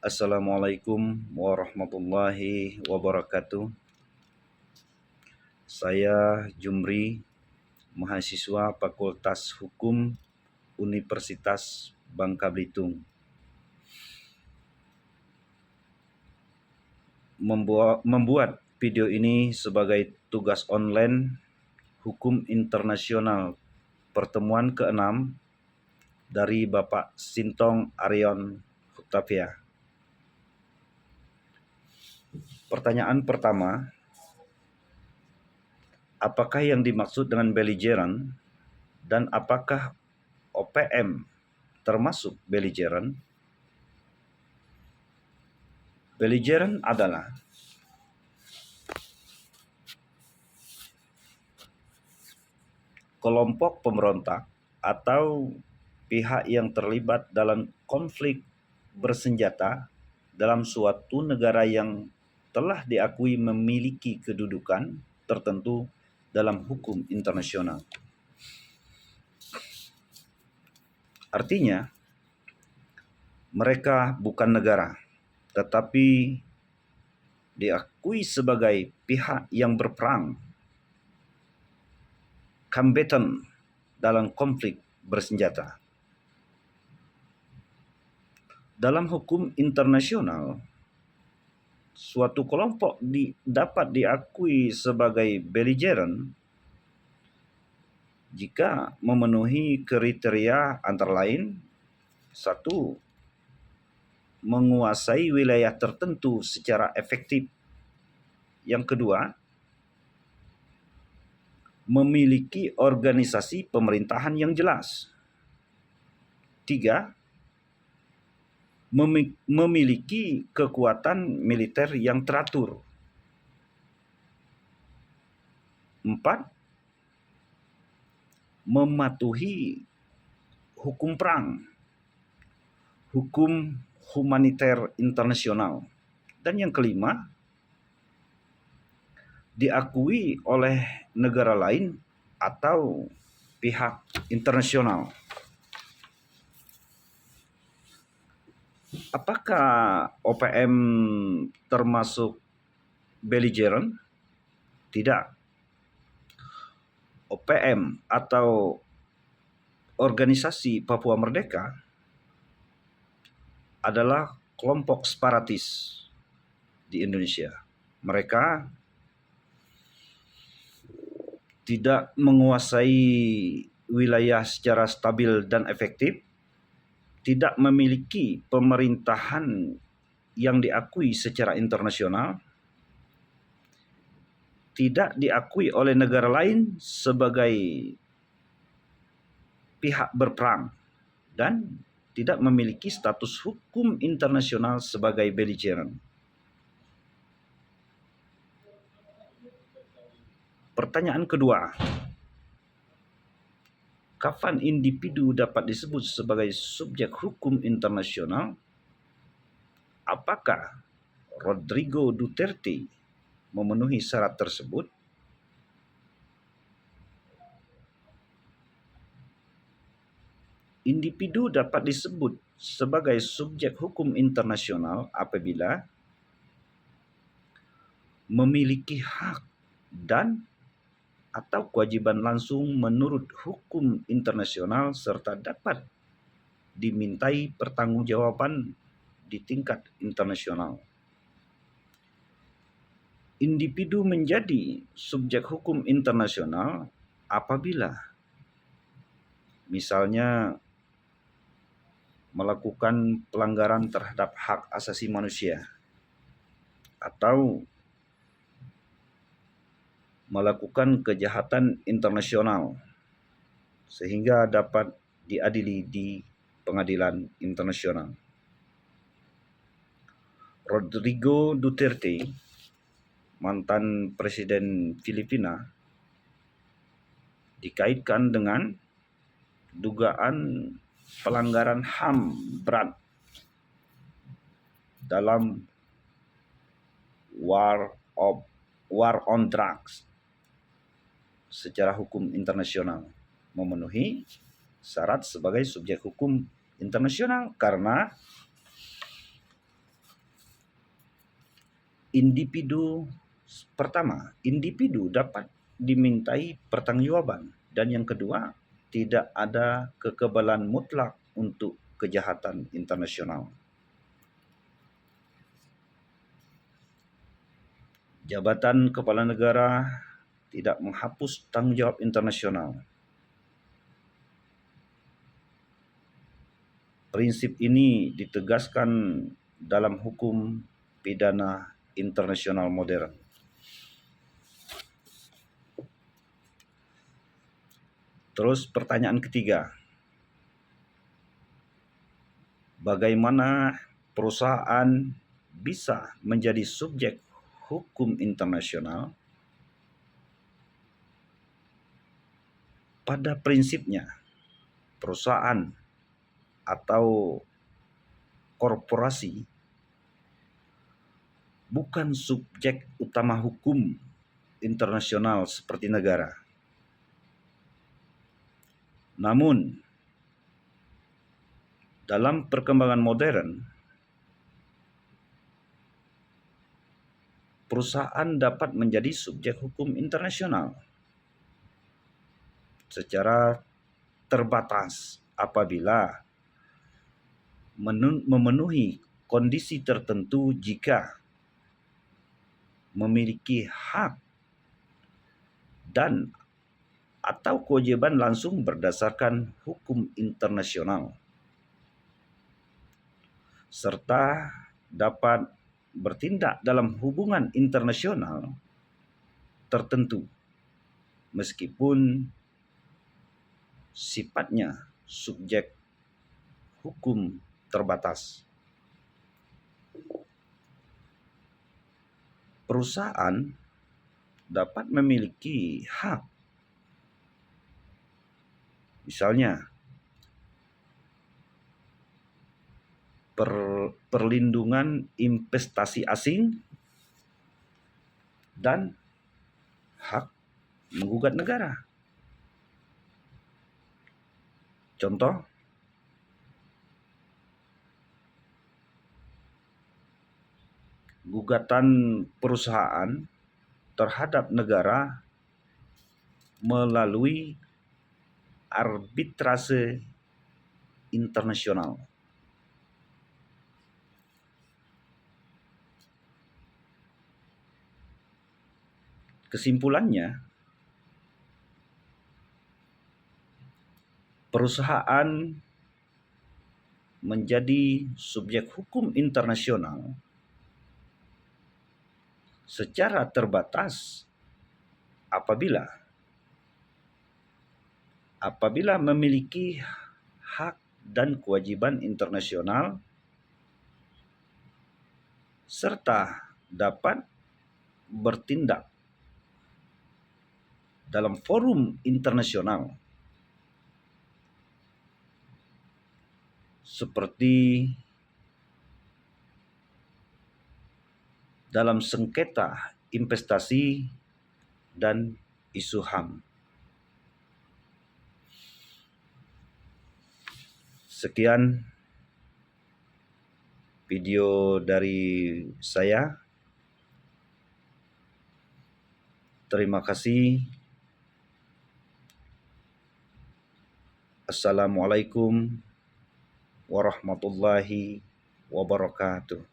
Assalamualaikum warahmatullahi wabarakatuh. Saya Jumri, mahasiswa Fakultas Hukum Universitas Bangka Belitung. Membuat video ini sebagai tugas online Hukum Internasional pertemuan ke-6 dari Bapak Sintong Arion Huktavia. Pertanyaan pertama, apakah yang dimaksud dengan belligerent dan apakah OPM termasuk belligerent? Belligerent adalah kelompok pemberontak atau pihak yang terlibat dalam konflik bersenjata dalam suatu negara yang telah diakui memiliki kedudukan tertentu dalam hukum internasional. Artinya, mereka bukan negara, tetapi diakui sebagai pihak yang berperang, combatant dalam konflik bersenjata. Dalam hukum internasional, suatu kelompok dapat diakui sebagai belligerent jika memenuhi kriteria antara lain: 1. Menguasai wilayah tertentu secara efektif. Yang kedua, memiliki organisasi pemerintahan yang jelas. 3. Memiliki kekuatan militer yang teratur. 4. Mematuhi hukum perang, hukum humaniter internasional. Dan yang kelima, diakui oleh negara lain atau pihak internasional. Apakah OPM termasuk belligerent? Tidak. OPM atau Organisasi Papua Merdeka adalah kelompok separatis di Indonesia. Mereka tidak menguasai wilayah secara stabil dan efektif, tidak memiliki pemerintahan yang diakui secara internasional, tidak diakui oleh negara lain sebagai pihak berperang, dan tidak memiliki status hukum internasional sebagai belligerent. Pertanyaan kedua, kapan individu dapat disebut sebagai subjek hukum internasional? Apakah Rodrigo Duterte memenuhi syarat tersebut? Individu dapat disebut sebagai subjek hukum internasional apabila memiliki hak dan atau kewajiban langsung menurut hukum internasional serta dapat dimintai pertanggungjawaban di tingkat internasional. Individu menjadi subjek hukum internasional apabila misalnya melakukan pelanggaran terhadap hak asasi manusia atau melakukan kejahatan internasional sehingga dapat diadili di pengadilan internasional. Rodrigo Duterte, mantan presiden Filipina, dikaitkan dengan dugaan pelanggaran HAM berat dalam war on drugs secara hukum internasional, memenuhi syarat sebagai subjek hukum internasional karena individu dapat dimintai pertanggungjawaban, dan yang kedua, tidak ada kekebalan mutlak untuk kejahatan internasional. Jabatan Kepala Negara tidak menghapus tanggung jawab internasional. Prinsip ini ditegaskan dalam hukum pidana internasional modern. Terus pertanyaan ketiga, bagaimana perusahaan bisa menjadi subjek hukum internasional? Pada prinsipnya, perusahaan atau korporasi bukan subjek utama hukum internasional seperti negara. Namun, dalam perkembangan modern, perusahaan dapat menjadi subjek hukum internasional secara terbatas apabila memenuhi kondisi tertentu, jika memiliki hak dan atau kewajiban langsung berdasarkan hukum internasional, serta dapat bertindak dalam hubungan internasional tertentu meskipun sifatnya subjek hukum terbatas. Perusahaan dapat memiliki hak, misalnya perlindungan investasi asing dan hak menggugat negara. Contoh, gugatan perusahaan terhadap negara melalui arbitrase internasional. Kesimpulannya, perusahaan menjadi subjek hukum internasional secara terbatas apabila memiliki hak dan kewajiban internasional serta dapat bertindak dalam forum internasional seperti dalam sengketa investasi dan isu HAM. Sekian video dari saya. Terima kasih. Assalamualaikum warahmatullahi wabarakatuh.